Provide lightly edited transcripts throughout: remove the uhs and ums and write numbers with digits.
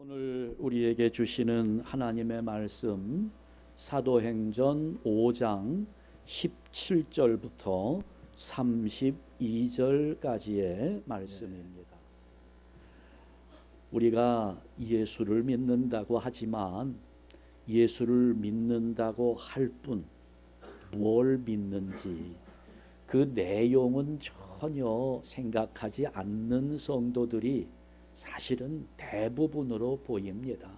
오늘 우리에게 주시는 하나님의 말씀 사도행전 5장 17절부터 32절까지의 말씀입니다. 우리가 예수를 믿는다고 하지만 예수를 믿는다고 할 뿐 뭘 믿는지 그 내용은 전혀 생각하지 않는 성도들이 사실은 대부분으로 보입니다.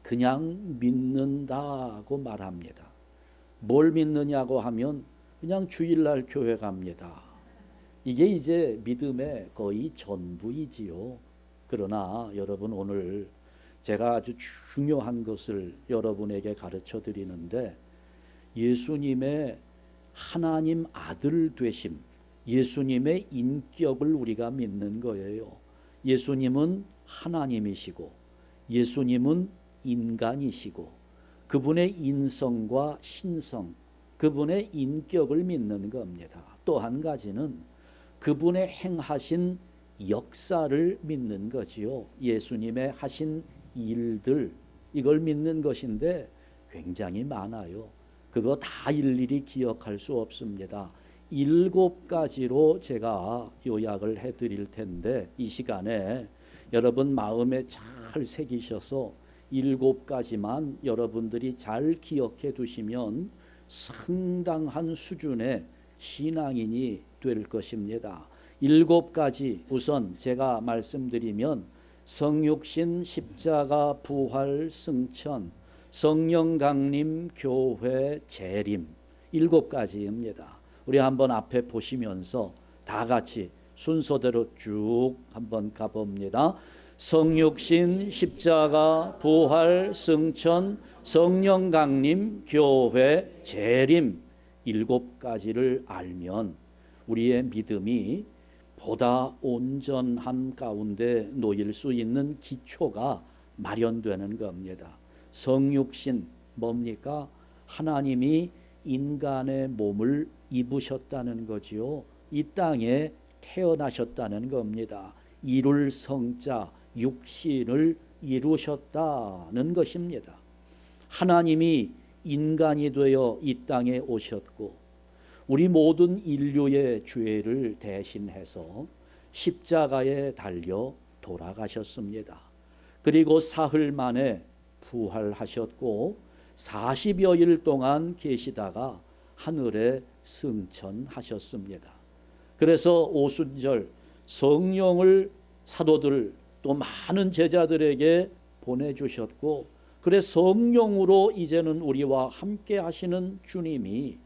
그냥 믿는다고 말합니다. 뭘 믿느냐고 하면 그냥 주일날 교회 갑니다. 이게 이제 믿음의 거의 전부이지요. 그러나 여러분, 오늘 제가 아주 중요한 것을 여러분에게 가르쳐 드리는데, 예수님의 하나님 아들 되심, 예수님의 인격을 우리가 믿는 거예요. 예수님은 하나님이시고 예수님은 인간이시고 그분의 인성과 신성, 그분의 인격을 믿는 겁니다. 또 한 가지는 그분의 행하신 역사를 믿는 거지요. 예수님의 하신 일들, 이걸 믿는 것인데 굉장히 많아요. 그거 다 일일이 기억할 수 없습니다. 7가지로 제가 요약을 해드릴 텐데, 이 시간에 여러분 마음에 잘 새기셔서 7가지만 여러분들이 잘 기억해 두시면 상당한 수준의 신앙인이 될 것입니다. 7가지 우선 제가 말씀드리면, 성육신, 십자가, 부활, 승천, 성령 강림, 교회, 재림, 7가지입니다. 우리 한번 앞에 보시면서 다 같이 순서대로 쭉 한번 가봅니다. 성육신, 십자가, 부활, 승천, 성령 강림, 교회, 재림, 7가지를 알면 우리의 믿음이 보다 온전한 가운데 놓일 수 있는 기초가 마련되는 겁니다. 성육신 뭡니까? 하나님이 인간의 몸을 입으셨다는 거지요. 이 땅에 태어나셨다는 겁니다. 이룰 성자, 육신을 이루셨다는 것입니다. 하나님이 인간이 되어 이 땅에 오셨고 우리 모든 인류의 죄를 대신해서 십자가에 달려 돌아가셨습니다. 그리고 사흘 만에 부활하셨고 40여일 동안 계시다가 하늘에 승천하셨습니다. 그래서 오순절 성령을 사도들 또 많은 제자들에게 보내주셨고, 그래 성령으로 이제는 우리와 함께 하시는 주님이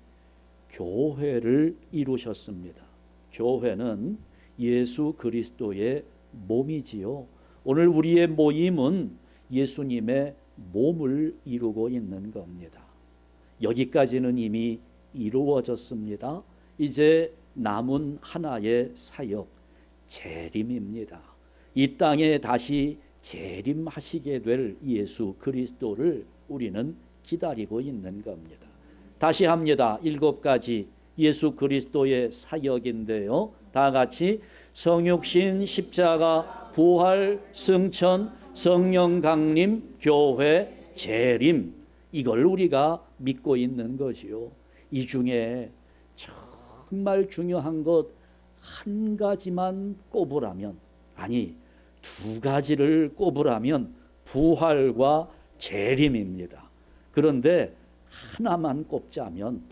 교회를 이루셨습니다. 교회는 예수 그리스도의 몸이지요. 오늘 우리의 모임은 예수님의 몸을 이루고 있는 겁니다. 여기까지는 이미 이루어졌습니다. 이제 남은 하나의 사역, 재림입니다. 이 땅에 다시 재림하시게 될 예수 그리스도를 우리는 기다리고 있는 겁니다. 다시 합니다. 7가지 예수 그리스도의 사역인데요. 다 같이 성육신, 십자가, 부활, 승천, 성령 강림, 교회, 재림, 이걸 우리가 믿고 있는 것이요. 이 중에 정말 중요한 것 한 가지만 꼽으라면, 아니 2가지를 꼽으라면 부활과 재림입니다. 그런데 하나만 꼽자면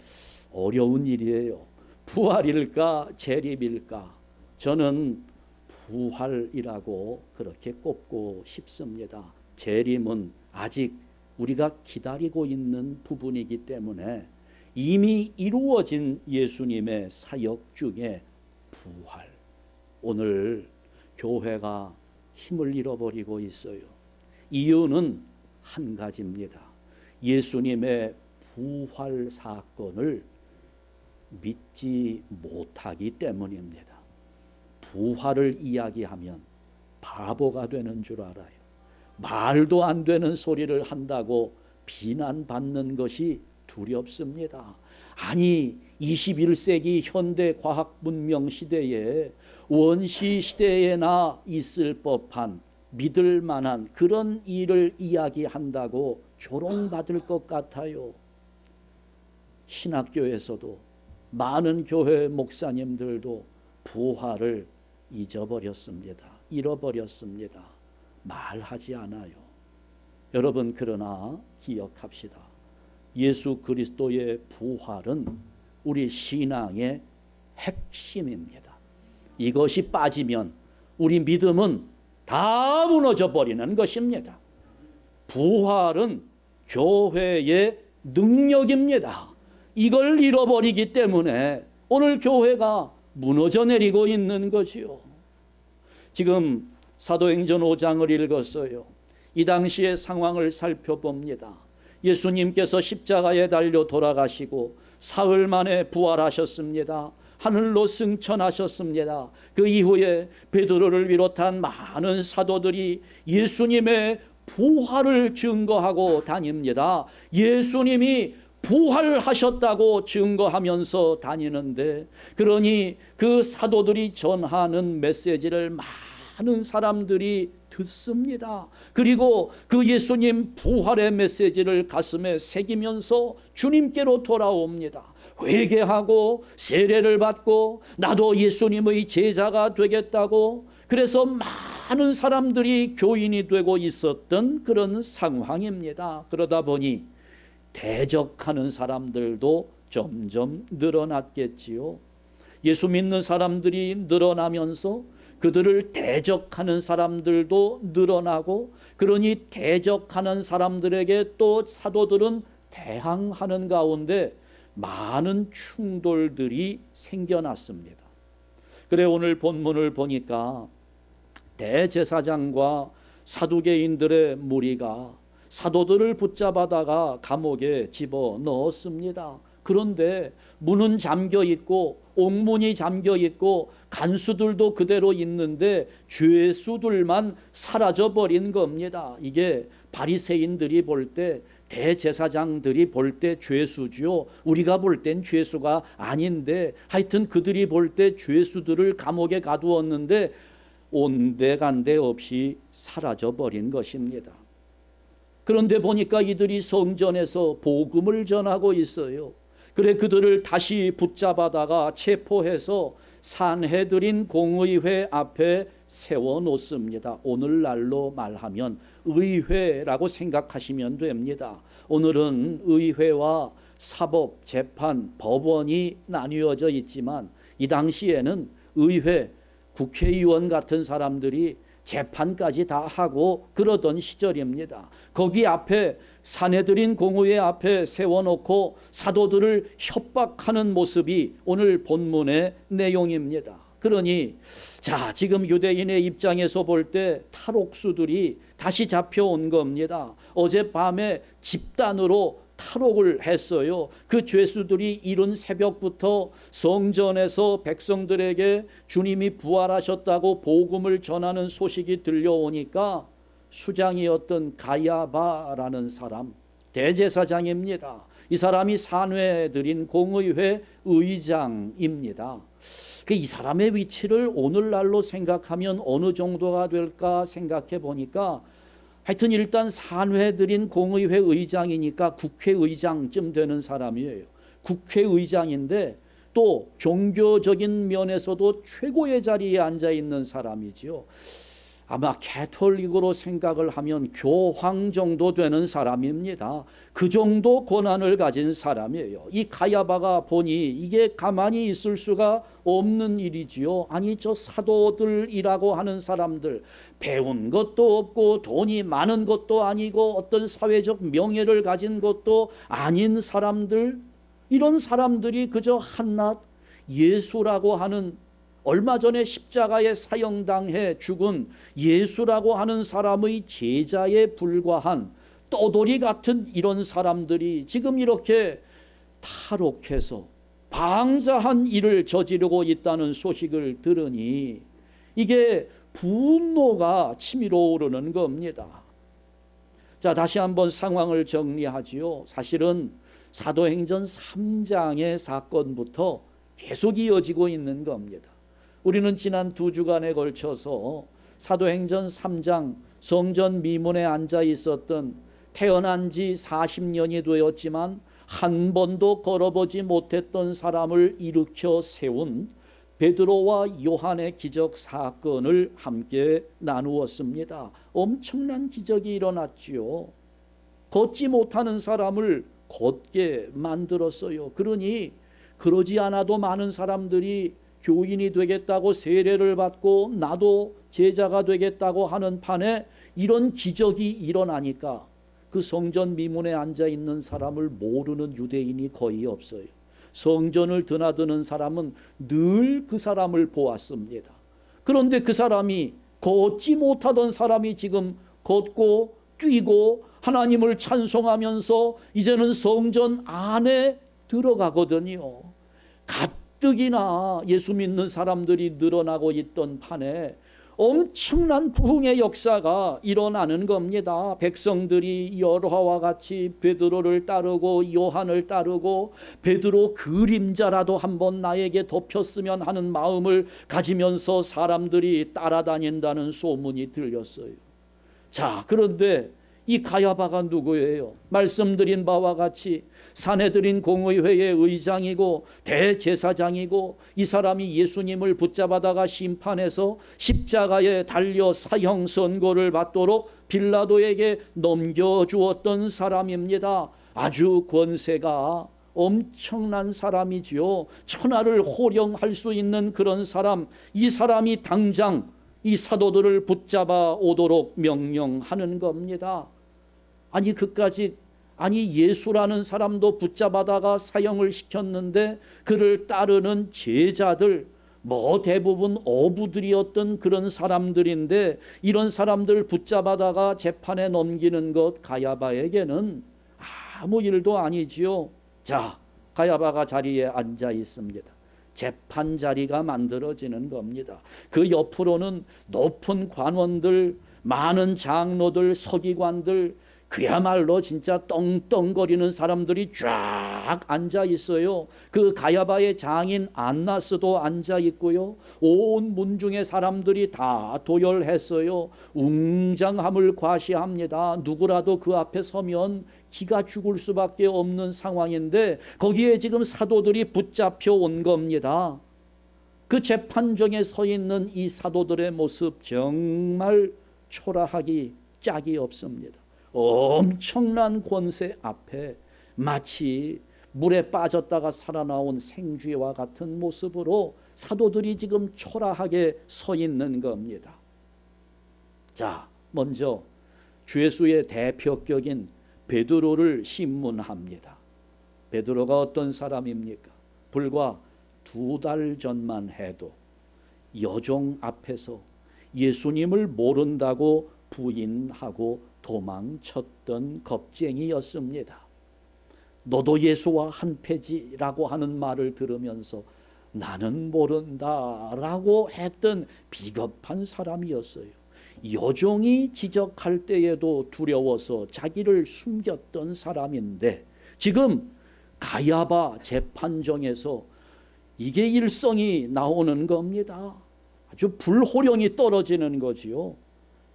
어려운 일이에요. 부활일까 재림일까? 저는 부활이라고 그렇게 꼽고 싶습니다. 재림은 아직 우리가 기다리고 있는 부분이기 때문에 이미 이루어진 예수님의 사역 중에 부활, 오늘 교회가 힘을 잃어버리고 있어요. 이유는 한 가지입니다. 예수님의 부활 사건을 믿지 못하기 때문입니다. 부활을 이야기하면 바보가 되는 줄 알아요. 말도 안 되는 소리를 한다고 비난받는 것이 두렵습니다. 아니 21세기 현대 과학 문명 시대에 원시 시대에나 있을 법한 믿을 만한 그런 일을 이야기한다고 조롱받을 것 같아요. 신학교에서도 많은 교회 목사님들도 부활을 잊어버렸습니다. 잃어버렸습니다. 말하지 않아요. 여러분, 그러나 기억합시다. 예수 그리스도의 부활은 우리 신앙의 핵심입니다. 이것이 빠지면 우리 믿음은 다 무너져 버리는 것입니다. 부활은 교회의 능력입니다. 이걸 잃어버리기 때문에 오늘 교회가 무너져 내리고 있는 거지요. 지금 사도행전 5장을 읽었어요. 이 당시의 상황을 살펴봅니다. 예수님께서 십자가에 달려 돌아가시고 사흘 만에 부활하셨습니다. 하늘로 승천하셨습니다. 그 이후에 베드로를 비롯한 많은 사도들이 예수님의 부활을 증거하고 다닙니다. 예수님이 부활하셨다고 증거하면서 다니는데, 그러니 그 사도들이 전하는 메시지를 많은 사람들이 듣습니다. 그리고 그 예수님 부활의 메시지를 가슴에 새기면서 주님께로 돌아옵니다. 회개하고 세례를 받고 나도 예수님의 제자가 되겠다고, 그래서 많은 사람들이 교인이 되고 있었던 그런 상황입니다. 그러다 보니 대적하는 사람들도 점점 늘어났겠지요. 예수 믿는 사람들이 늘어나면서 그들을 대적하는 사람들도 늘어나고, 그러니 대적하는 사람들에게 또 사도들은 대항하는 가운데 많은 충돌들이 생겨났습니다. 그래 오늘 본문을 보니까 대제사장과 사두개인들의 무리가 사도들을 붙잡아다가 감옥에 집어넣었습니다. 그런데 문은 잠겨 있고 옥문이 잠겨 있고 간수들도 그대로 있는데 죄수들만 사라져 버린 겁니다. 이게 바리새인들이 볼 때, 대제사장들이 볼 때 죄수죠. 우리가 볼 땐 죄수가 아닌데 하여튼 그들이 볼 때 죄수들을 감옥에 가두었는데 온데간데 없이 사라져 버린 것입니다. 그런데 보니까 이들이 성전에서 복음을 전하고 있어요. 그래 그들을 다시 붙잡아다가 체포해서 산헤드린 공의회 앞에 세워놓습니다. 오늘날로 말하면 의회라고 생각하시면 됩니다. 오늘은 의회와 사법, 재판, 법원이 나뉘어져 있지만 이 당시에는 의회, 국회의원 같은 사람들이 재판까지 다 하고 그러던 시절입니다. 거기 앞에 산헤드린 공의회 앞에 세워놓고 사도들을 협박하는 모습이 오늘 본문의 내용입니다. 그러니 자, 지금 유대인의 입장에서 볼 때 탈옥수들이 다시 잡혀온 겁니다. 어젯밤에 집단으로 탈옥을 했어요. 그 죄수들이 이른 새벽부터 성전에서 백성들에게 주님이 부활하셨다고 복음을 전하는 소식이 들려오니까 수장이었던 가야바라는 사람, 대제사장입니다. 이 사람이 산회드린 공의회 의장입니다. 이 사람의 위치를 오늘날로 생각하면 어느 정도가 될까 생각해 보니까 하여튼 일단 산회드린 공의회 의장이니까 국회의장쯤 되는 사람이에요. 국회의장인데 또 종교적인 면에서도 최고의 자리에 앉아 있는 사람이지요. 아마 캐톨릭으로 생각을 하면 교황 정도 되는 사람입니다. 그 정도 권한을 가진 사람이에요. 이 가야바가 보니 이게 가만히 있을 수가 없는 일이지요. 아니 저 사도들이라고 하는 사람들, 배운 것도 없고 돈이 많은 것도 아니고 어떤 사회적 명예를 가진 것도 아닌 사람들, 이런 사람들이 그저 한낱 예수라고 하는, 얼마 전에 십자가에 사형당해 죽은 예수라고 하는 사람의 제자에 불과한 떠돌이 같은 이런 사람들이 지금 이렇게 탈옥해서 방자한 일을 저지르고 있다는 소식을 들으니 이게 분노가 치밀어 오르는 겁니다. 자, 다시 한번 상황을 정리하지요. 사실은 사도행전 3장의 사건부터 계속 이어지고 있는 겁니다. 우리는 지난 2주간에 걸쳐서 사도행전 3장 성전 미문에 앉아 있었던 태어난 지 40년이 되었지만 한 번도 걸어보지 못했던 사람을 일으켜 세운 베드로와 요한의 기적 사건을 함께 나누었습니다. 엄청난 기적이 일어났지요. 걷지 못하는 사람을 걷게 만들었어요. 그러니 그러지 않아도 많은 사람들이 교인이 되겠다고 세례를 받고 나도 제자가 되겠다고 하는 판에 이런 기적이 일어나니까 그 성전 미문에 앉아 있는 사람을 모르는 유대인이 거의 없어요. 성전을 드나드는 사람은 늘 그 사람을 보았습니다. 그런데 그 사람이 걷지 못하던 사람이 지금 걷고 뛰고 하나님을 찬송하면서 이제는 성전 안에 들어가거든요. 가뜩이나 예수 믿는 사람들이 늘어나고 있던 판에 엄청난 부흥의 역사가 일어나는 겁니다. 백성들이 열화와 같이 베드로를 따르고 요한을 따르고 베드로 그림자라도 한번 나에게 덮였으면 하는 마음을 가지면서 사람들이 따라다닌다는 소문이 들렸어요. 자, 그런데 이 가야바가 누구예요? 말씀드린 바와 같이 사내들인 공의회의 의장이고 대제사장이고 이 사람이 예수님을 붙잡아다가 심판해서 십자가에 달려 사형 선고를 받도록 빌라도에게 넘겨주었던 사람입니다. 아주 권세가 엄청난 사람이지요. 천하를 호령할 수 있는 그런 사람. 이 사람이 당장 이 사도들을 붙잡아 오도록 명령하는 겁니다. 아니 그까지 예수라는 사람도 붙잡아다가 사형을 시켰는데 그를 따르는 제자들 대부분 어부들이었던 그런 사람들인데 이런 사람들 붙잡아다가 재판에 넘기는 것 가야바에게는 아무 일도 아니지요. 자, 가야바가 자리에 앉아 있습니다. 재판 자리가 만들어지는 겁니다. 그 옆으로는 높은 관원들, 많은 장로들, 서기관들, 그야말로 진짜 떵떵거리는 사람들이 쫙 앉아 있어요. 그 가야바의 장인 안나스도 앉아 있고요. 온 문중의 사람들이 다 도열했어요. 웅장함을 과시합니다. 누구라도 그 앞에 서면 기가 죽을 수밖에 없는 상황인데 거기에 지금 사도들이 붙잡혀 온 겁니다. 그 재판정에 서 있는 이 사도들의 모습 정말 초라하기 짝이 없습니다. 엄청난 권세 앞에 마치 물에 빠졌다가 살아나온 생쥐와 같은 모습으로 사도들이 지금 초라하게 서 있는 겁니다. 자, 먼저 주 예수의 대표격인 베드로를 신문합니다. 베드로가 어떤 사람입니까? 불과 2달 전만 해도 여종 앞에서 예수님을 모른다고 부인하고 도망쳤던 겁쟁이였습니다. 너도 예수와 한 패지라고 하는 말을 들으면서 나는 모른다라고 했던 비겁한 사람이었어요. 여종이 지적할 때에도 두려워서 자기를 숨겼던 사람인데 지금 가야바 재판정에서 이게 일성이 나오는 겁니다. 아주 불호령이 떨어지는 거지요.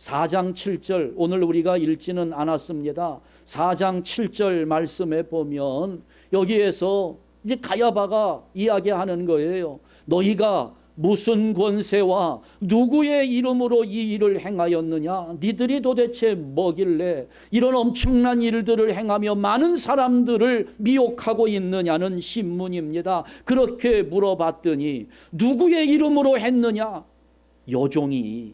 4장 7절 오늘 우리가 읽지는 않았습니다. 4장 7절 말씀에 보면 여기에서 이제 가야바가 이야기하는 거예요. 너희가 무슨 권세와 누구의 이름으로 이 일을 행하였느냐? 니들이 도대체 뭐길래 이런 엄청난 일들을 행하며 많은 사람들을 미혹하고 있느냐는 신문입니다. 그렇게 물어봤더니 누구의 이름으로 했느냐? 여종이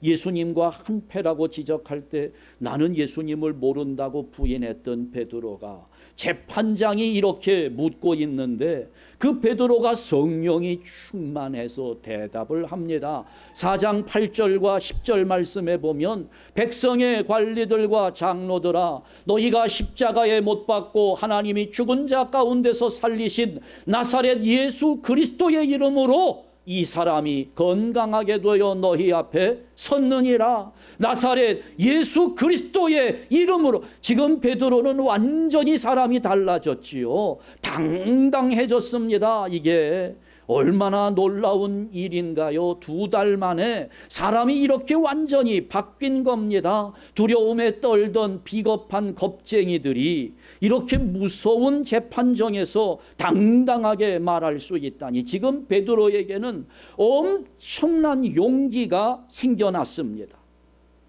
예수님과 한패라고 지적할 때 나는 예수님을 모른다고 부인했던 베드로가 재판장이 이렇게 묻고 있는데 그 베드로가 성령이 충만해서 대답을 합니다. 4장 8절과 10절 말씀에 보면 백성의 관리들과 장로들아 너희가 십자가에 못 박고 하나님이 죽은 자 가운데서 살리신 나사렛 예수 그리스도의 이름으로 이 사람이 건강하게 되어 너희 앞에 섰느니라. 나사렛 예수 그리스도의 이름으로. 지금 베드로는 완전히 사람이 달라졌지요. 당당해졌습니다. 이게 얼마나 놀라운 일인가요? 2달 만에 사람이 이렇게 완전히 바뀐 겁니다. 두려움에 떨던 비겁한 겁쟁이들이 이렇게 무서운 재판정에서 당당하게 말할 수 있다니, 지금 베드로에게는 엄청난 용기가 생겨났습니다.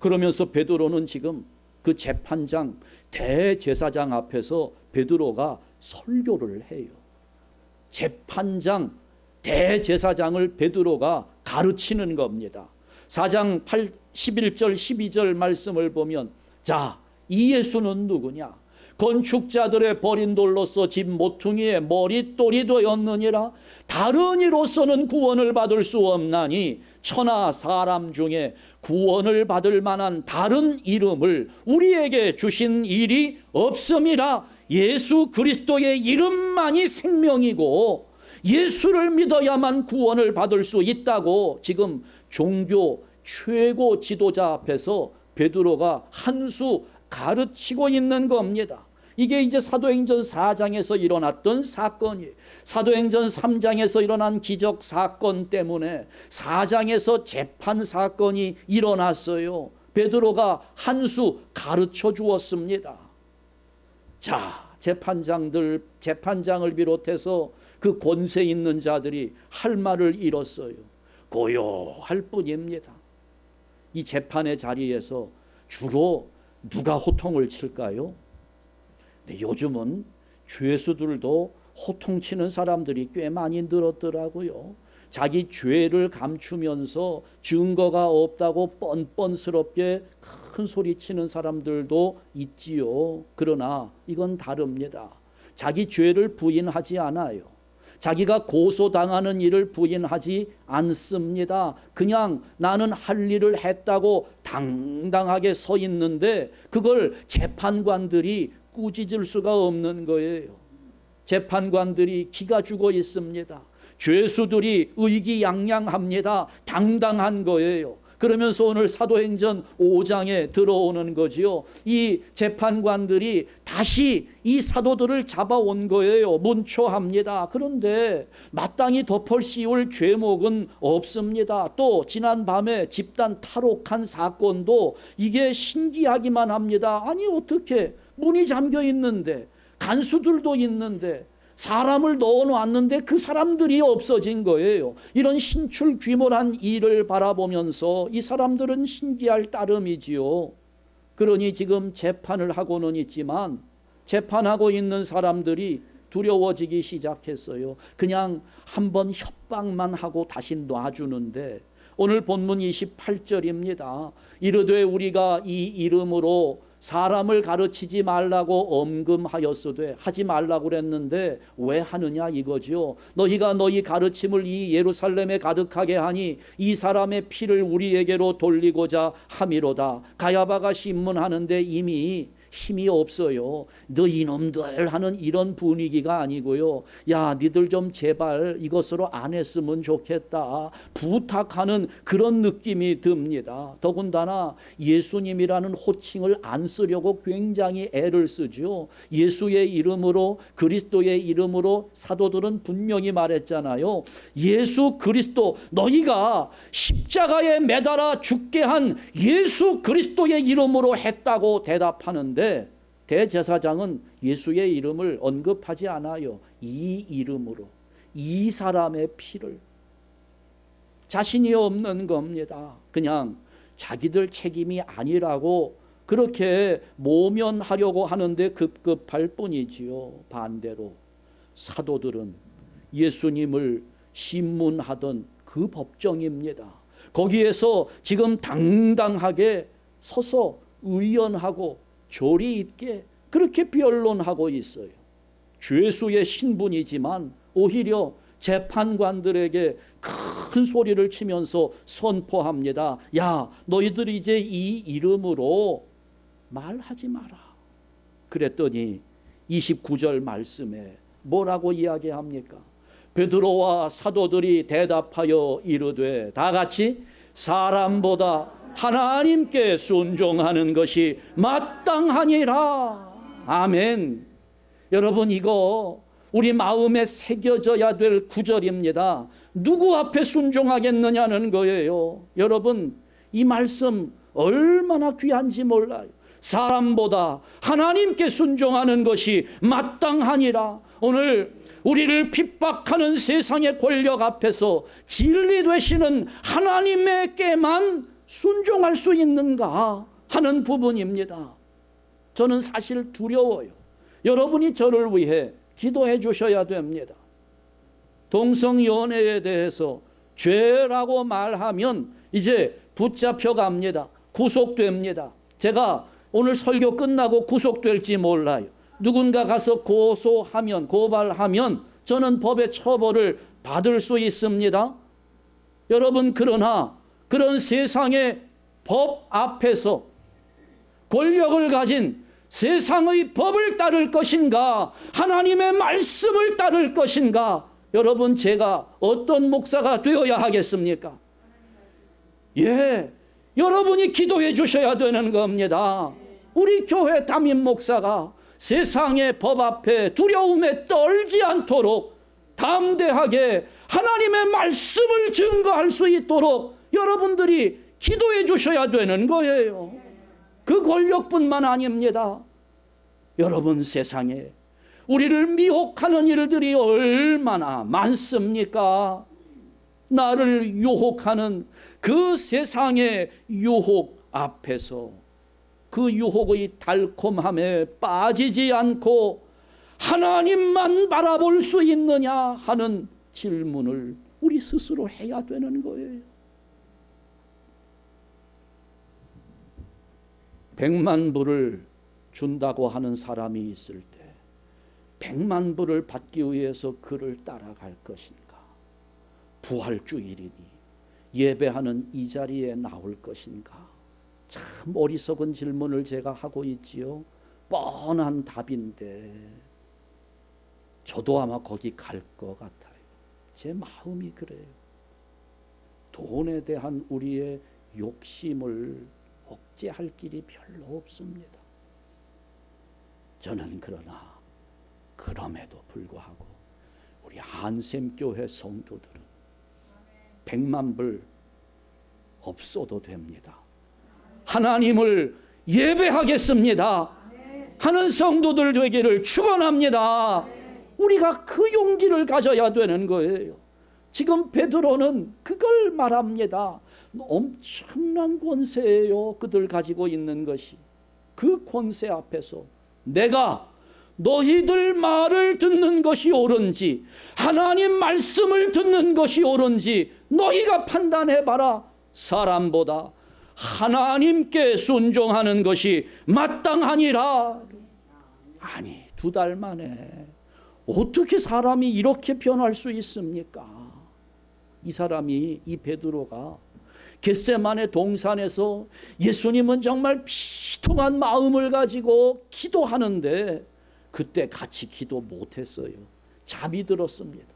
그러면서 베드로는 지금 그 재판장, 대제사장 앞에서 베드로가 설교를 해요. 재판장, 대제사장을 베드로가 가르치는 겁니다. 4장 11절 12절 말씀을 보면, 자, 이 예수는 누구냐? 건축자들의 버린 돌로서 집 모퉁이에 머릿돌이 되었느니라. 다른 이로서는 구원을 받을 수 없나니 천하 사람 중에 구원을 받을 만한 다른 이름을 우리에게 주신 일이 없음이라. 예수 그리스도의 이름만이 생명이고 예수를 믿어야만 구원을 받을 수 있다고 지금 종교 최고 지도자 앞에서 베드로가 한 수 가르치고 있는 겁니다. 이게 이제 사도행전 4장에서 일어났던 사건이에요. 사도행전 3장에서 일어난 기적 사건 때문에 4장에서 재판 사건이 일어났어요. 베드로가 한 수 가르쳐 주었습니다. 자, 재판장을 비롯해서 그 권세 있는 자들이 할 말을 잃었어요. 고요할 뿐입니다. 이 재판의 자리에서 주로 누가 호통을 칠까요? 네, 요즘은 죄수들도 호통치는 사람들이 꽤 많이 늘었더라고요. 자기 죄를 감추면서 증거가 없다고 뻔뻔스럽게 큰 소리 치는 사람들도 있지요. 그러나 이건 다릅니다. 자기 죄를 부인하지 않아요. 자기가 고소당하는 일을 부인하지 않습니다. 그냥 나는 할 일을 했다고 당당하게 서 있는데 그걸 재판관들이 꾸짖을 수가 없는 거예요. 재판관들이 기가 죽어 있습니다. 죄수들이 의기양양합니다. 당당한 거예요. 그러면서 오늘 사도행전 5장에 들어오는 거지요. 이 재판관들이 다시 이 사도들을 잡아온 거예요. 문초합니다. 그런데 마땅히 덮을 씌울 죄목은 없습니다. 또 지난 밤에 집단 탈옥한 사건도 이게 신기하기만 합니다. 아니 어떻게 문이 잠겨 있는데 간수들도 있는데 사람을 넣어놨는데 그 사람들이 없어진 거예요. 이런 신출귀몰한 일을 바라보면서 이 사람들은 신기할 따름이지요. 그러니 지금 재판을 하고는 있지만 재판하고 있는 사람들이 두려워지기 시작했어요. 그냥 한번 협박만 하고 다시 놔주는데 오늘 본문 28절입니다. 이르되 우리가 이 이름으로 사람을 가르치지 말라고 엄금하였으되, 하지 말라고 그랬는데 왜 하느냐 이거죠. 너희가 너희 가르침을 이 예루살렘에 가득하게 하니 이 사람의 피를 우리에게로 돌리고자 함이로다. 가야바가 신문하는데 이미 힘이 없어요. 너 이놈들 하는 이런 분위기가 아니고요. 야, 니들 좀 제발 이것으로 안 했으면 좋겠다 부탁하는 그런 느낌이 듭니다. 더군다나 예수님이라는 호칭을 안 쓰려고 굉장히 애를 쓰죠. 예수의 이름으로, 그리스도의 이름으로 사도들은 분명히 말했잖아요. 예수 그리스도, 너희가 십자가에 매달아 죽게 한 예수 그리스도의 이름으로 했다고 대답하는데 대제사장은 예수의 이름을 언급하지 않아요. 이 이름으로, 이 사람의 피를. 자신이 없는 겁니다. 그냥 자기들 책임이 아니라고 그렇게 모면하려고 하는데 급급할 뿐이지요. 반대로 사도들은 예수님을 신문하던 그 법정입니다. 거기에서 지금 당당하게 서서 의연하고 조리 있게 그렇게 변론하고 있어요. 죄수의 신분이지만 오히려 재판관들에게 큰 소리를 치면서 선포합니다. 야, 너희들 이제 이 이름으로 말하지 마라. 그랬더니 29절 말씀에 뭐라고 이야기합니까? 베드로와 사도들이 대답하여 이르되, 다 같이 사람보다 하나님께 순종하는 것이 마땅하니라. 아멘. 여러분, 이거 우리 마음에 새겨져야 될 구절입니다. 누구 앞에 순종하겠느냐는 거예요. 여러분, 이 말씀 얼마나 귀한지 몰라요. 사람보다 하나님께 순종하는 것이 마땅하니라. 오늘 우리를 핍박하는 세상의 권력 앞에서 진리 되시는 하나님에게만 순종할 수 있는가 하는 부분입니다. 저는 사실 두려워요. 여러분이 저를 위해 기도해 주셔야 됩니다. 동성연애에 대해서 죄라고 말하면 이제 붙잡혀 갑니다. 구속됩니다. 제가 오늘 설교 끝나고 구속될지 몰라요. 누군가 가서 고소하면, 고발하면 저는 법의 처벌을 받을 수 있습니다. 여러분, 그러나 그런 세상의 법 앞에서 권력을 가진 세상의 법을 따를 것인가, 하나님의 말씀을 따를 것인가? 여러분, 제가 어떤 목사가 되어야 하겠습니까? 예, 여러분이 기도해 주셔야 되는 겁니다. 우리 교회 담임 목사가 세상의 법 앞에 두려움에 떨지 않도록 담대하게 하나님의 말씀을 증거할 수 있도록 여러분들이 기도해 주셔야 되는 거예요. 그 권력뿐만 아닙니다. 여러분, 세상에 우리를 미혹하는 일들이 얼마나 많습니까? 나를 유혹하는 그 세상의 유혹 앞에서 그 유혹의 달콤함에 빠지지 않고 하나님만 바라볼 수 있느냐 하는 질문을 우리 스스로 해야 되는 거예요. 100만 불을 준다고 하는 사람이 있을 때 100만 불을 받기 위해서 그를 따라갈 것인가? 부활주일이니 예배하는 이 자리에 나올 것인가? 참 어리석은 질문을 제가 하고 있지요. 뻔한 답인데 저도 아마 거기 갈 것 같아요. 제 마음이 그래요. 돈에 대한 우리의 욕심을 억제할 길이 별로 없습니다. 저는 그러나 그럼에도 불구하고 우리 한샘교회 성도들은 100만 불 없어도 됩니다. 하나님을 예배하겠습니다 하는 성도들 되기를 축원합니다. 우리가 그 용기를 가져야 되는 거예요. 지금 베드로는 그걸 말합니다. 엄청난 권세예요. 그들 가지고 있는 것이. 그 권세 앞에서 내가 너희들 말을 듣는 것이 옳은지 하나님 말씀을 듣는 것이 옳은지 너희가 판단해봐라. 사람보다 하나님께 순종하는 것이 마땅하니라. 아니, 2달 만에 어떻게 사람이 이렇게 변할 수 있습니까? 이 사람이, 이 베드로가 겟세마네 동산에서 예수님은 정말 비통한 마음을 가지고 기도하는데 그때 같이 기도 못했어요. 잠이 들었습니다.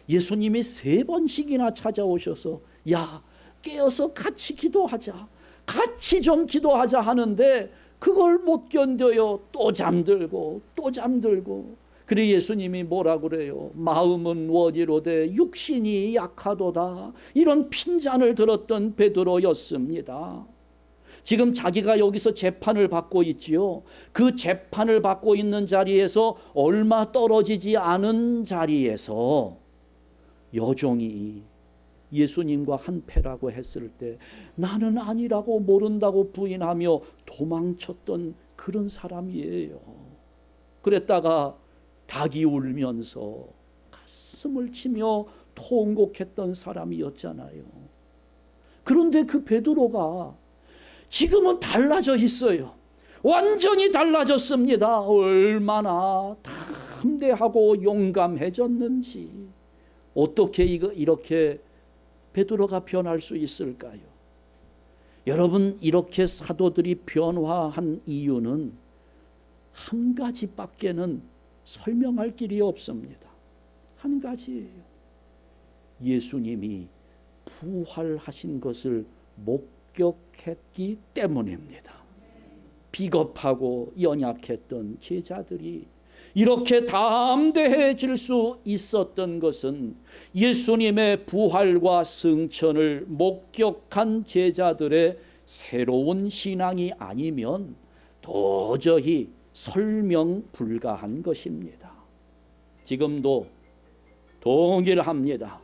예수님이 3번씩이나 찾아오셔서 야, 깨어서 같이 기도하자, 같이 좀 기도하자 하는데 그걸 못 견뎌요. 또 잠들고 또 잠들고. 그래 예수님이 뭐라 그래요? 마음은 원이로되 육신이 약하도다. 이런 핀잔을 들었던 베드로였습니다. 지금 자기가 여기서 재판을 받고 있지요. 그 재판을 받고 있는 자리에서 얼마 떨어지지 않은 자리에서 여종이 예수님과 한패라고 했을 때 나는 아니라고 모른다고 부인하며 도망쳤던 그런 사람이에요. 그랬다가 닭이 울면서 가슴을 치며 통곡했던 사람이었잖아요. 그런데 그 베드로가 지금은 달라져 있어요. 완전히 달라졌습니다. 얼마나 담대하고 용감해졌는지. 어떻게 이렇게 베드로가 변할 수 있을까요? 여러분, 이렇게 사도들이 변화한 이유는 한 가지밖에는 설명할 길이 없습니다. 한 가지예요. 예수님이 부활하신 것을 목격했기 때문입니다. 비겁하고 연약했던 제자들이 이렇게 담대해질 수 있었던 것은 예수님의 부활과 승천을 목격한 제자들의 새로운 신앙이 아니면 도저히 설명 불가한 것입니다. 지금도 동일합니다.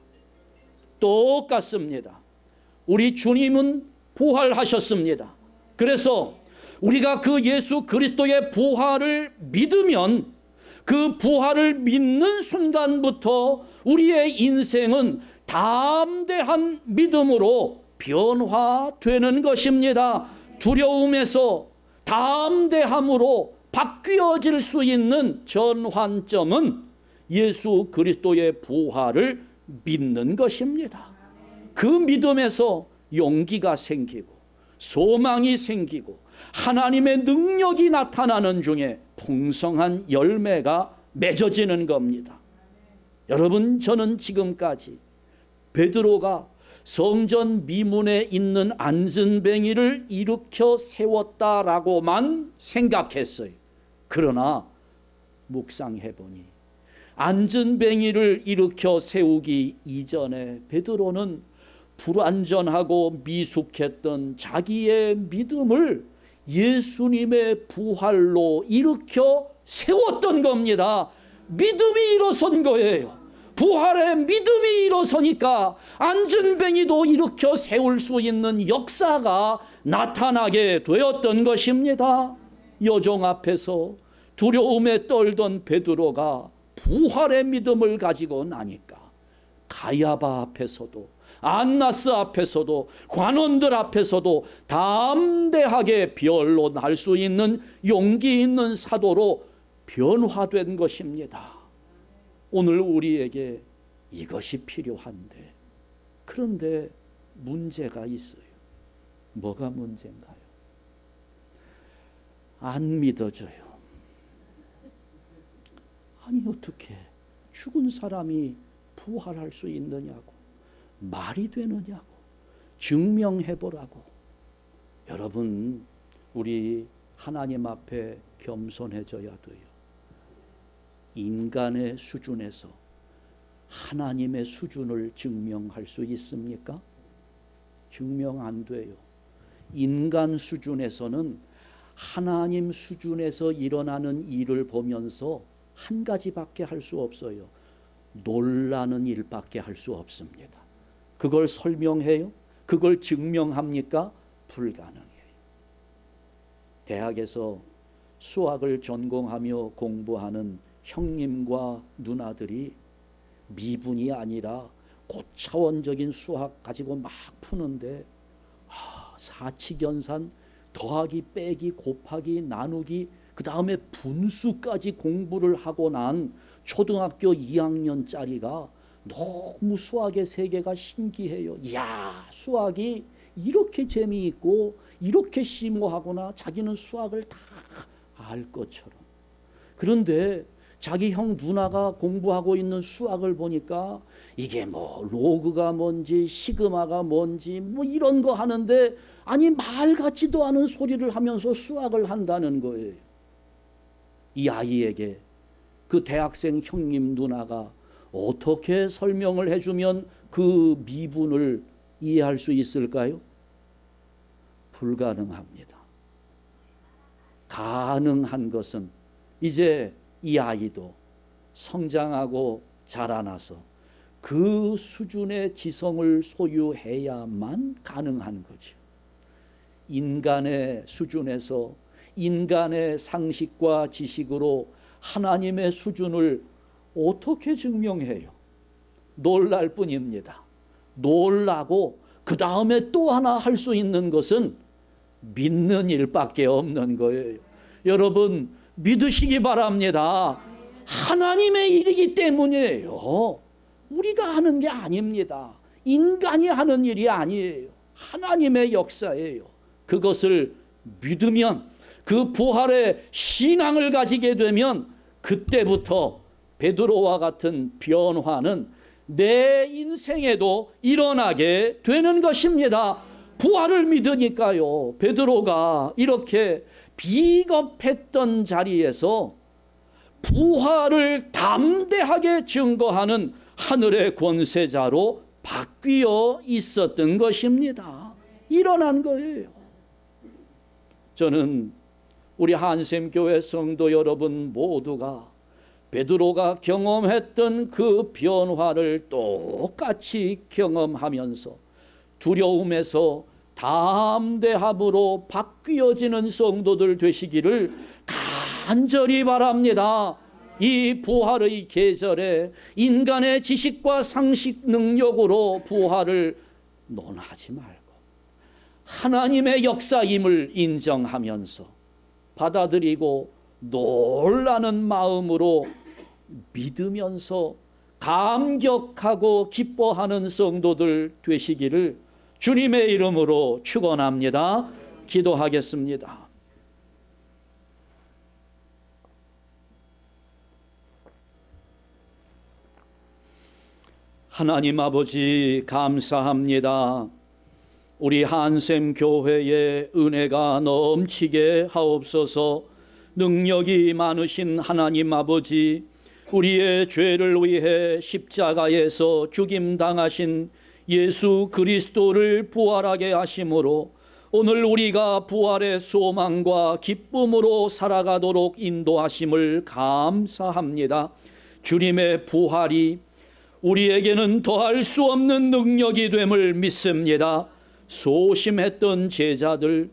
똑같습니다. 우리 주님은 부활하셨습니다. 그래서 우리가 그 예수 그리스도의 부활을 믿으면 그 부활을 믿는 순간부터 우리의 인생은 담대한 믿음으로 변화되는 것입니다. 두려움에서 담대함으로 바뀌어질 수 있는 전환점은 예수 그리스도의 부활을 믿는 것입니다. 그 믿음에서 용기가 생기고 소망이 생기고 하나님의 능력이 나타나는 중에 풍성한 열매가 맺어지는 겁니다. 여러분, 저는 지금까지 베드로가 성전 미문에 있는 안전뱅이를 일으켜 세웠다라고만 생각했어요. 그러나 묵상해보니 안전뱅이를 일으켜 세우기 이전에 베드로는 불완전하고 미숙했던 자기의 믿음을 예수님의 부활로 일으켜 세웠던 겁니다. 믿음이 일어선 거예요. 부활의 믿음이 일어서니까 안전뱅이도 일으켜 세울 수 있는 역사가 나타나게 되었던 것입니다. 여종 앞에서 두려움에 떨던 베드로가 부활의 믿음을 가지고 나니까 가야바 앞에서도 안나스 앞에서도 관원들 앞에서도 담대하게 변론할 수 있는 용기 있는 사도로 변화된 것입니다. 오늘 우리에게 이것이 필요한데, 그런데 문제가 있어요. 뭐가 문제인가요? 안 믿어져요. 아니, 어떻게 죽은 사람이 부활할 수 있느냐고, 말이 되느냐고, 증명해보라고. 여러분, 우리 하나님 앞에 겸손해져야 돼요. 인간의 수준에서 하나님의 수준을 증명할 수 있습니까? 증명 안 돼요. 인간 수준에서는 하나님 수준에서 일어나는 일을 보면서 한 가지밖에 할 수 없어요. 놀라는 일밖에 할 수 없습니다. 그걸 설명해요? 그걸 증명합니까? 불가능해요. 대학에서 수학을 전공하며 공부하는 형님과 누나들이 미분이 아니라 고차원적인 수학 가지고 막 푸는데 사칙연산, 더하기 빼기 곱하기 나누기, 그 다음에 분수까지 공부를 하고 난 초등학교 2학년짜리가 너무 수학의 세계가 신기해요. 이야, 수학이 이렇게 재미있고 이렇게 심오하구나. 자기는 수학을 다 알 것처럼. 그런데 자기 형 누나가 공부하고 있는 수학을 보니까 이게 뭐 로그가 뭔지 시그마가 뭔지 뭐 이런 거 하는데, 아니 말 같지도 않은 소리를 하면서 수학을 한다는 거예요. 이 아이에게 그 대학생 형님 누나가 어떻게 설명을 해주면 그 미분을 이해할 수 있을까요? 불가능합니다. 가능한 것은 이제 이 아이도 성장하고 자라나서 그 수준의 지성을 소유해야만 가능한 거죠. 인간의 수준에서 인간의 상식과 지식으로 하나님의 수준을 어떻게 증명해요? 놀랄 뿐입니다. 놀라고 그 다음에 또 하나 할 수 있는 것은 믿는 일밖에 없는 거예요. 여러분, 믿으시기 바랍니다. 하나님의 일이기 때문이에요. 우리가 하는 게 아닙니다. 인간이 하는 일이 아니에요. 하나님의 역사예요. 그것을 믿으면, 그 부활의 신앙을 가지게 되면 그때부터 베드로와 같은 변화는 내 인생에도 일어나게 되는 것입니다. 부활을 믿으니까요. 베드로가 이렇게 비겁했던 자리에서 부활을 담대하게 증거하는 하늘의 권세자로 바뀌어 있었던 것입니다. 일어난 거예요. 저는 우리 한샘교회 성도 여러분 모두가 베드로가 경험했던 그 변화를 똑같이 경험하면서 두려움에서 담대함으로 바뀌어지는 성도들 되시기를 간절히 바랍니다. 이 부활의 계절에 인간의 지식과 상식 능력으로 부활을 논하지 말고 하나님의 역사임을 인정하면서 받아들이고 놀라는 마음으로 믿으면서 감격하고 기뻐하는 성도들 되시기를 주님의 이름으로 축원합니다. 기도하겠습니다. 하나님 아버지 감사합니다. 우리 한샘 교회의 은혜가 넘치게 하옵소서. 능력이 많으신 하나님 아버지, 우리의 죄를 위해 십자가에서 죽임당하신 예수 그리스도를 부활하게 하심으로 오늘 우리가 부활의 소망과 기쁨으로 살아가도록 인도하심을 감사합니다. 주님의 부활이 우리에게는 더할 수 없는 능력이 됨을 믿습니다. 소심했던 제자들,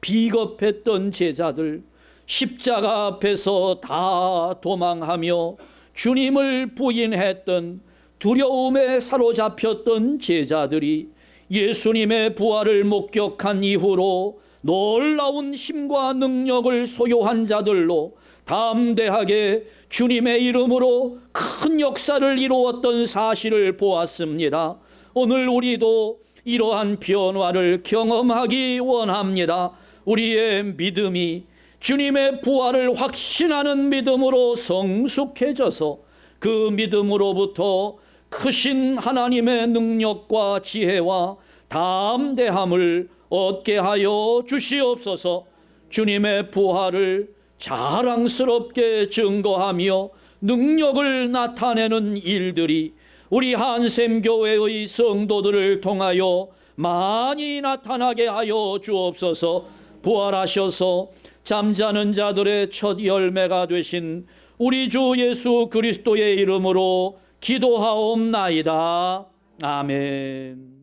비겁했던 제자들, 십자가 앞에서 다 도망하며 주님을 부인했던 두려움에 사로잡혔던 제자들이 예수님의 부활을 목격한 이후로 놀라운 힘과 능력을 소유한 자들로 담대하게 주님의 이름으로 큰 역사를 이루었던 사실을 보았습니다. 오늘 우리도 이러한 변화를 경험하기 원합니다. 우리의 믿음이 주님의 부활을 확신하는 믿음으로 성숙해져서 그 믿음으로부터 크신 하나님의 능력과 지혜와 담대함을 얻게 하여 주시옵소서. 주님의 부활을 자랑스럽게 증거하며 능력을 나타내는 일들이 우리 한샘교회의 성도들을 통하여 많이 나타나게 하여 주옵소서. 부활하셔서 잠자는 자들의 첫 열매가 되신 우리 주 예수 그리스도의 이름으로 기도하옵나이다. 아멘.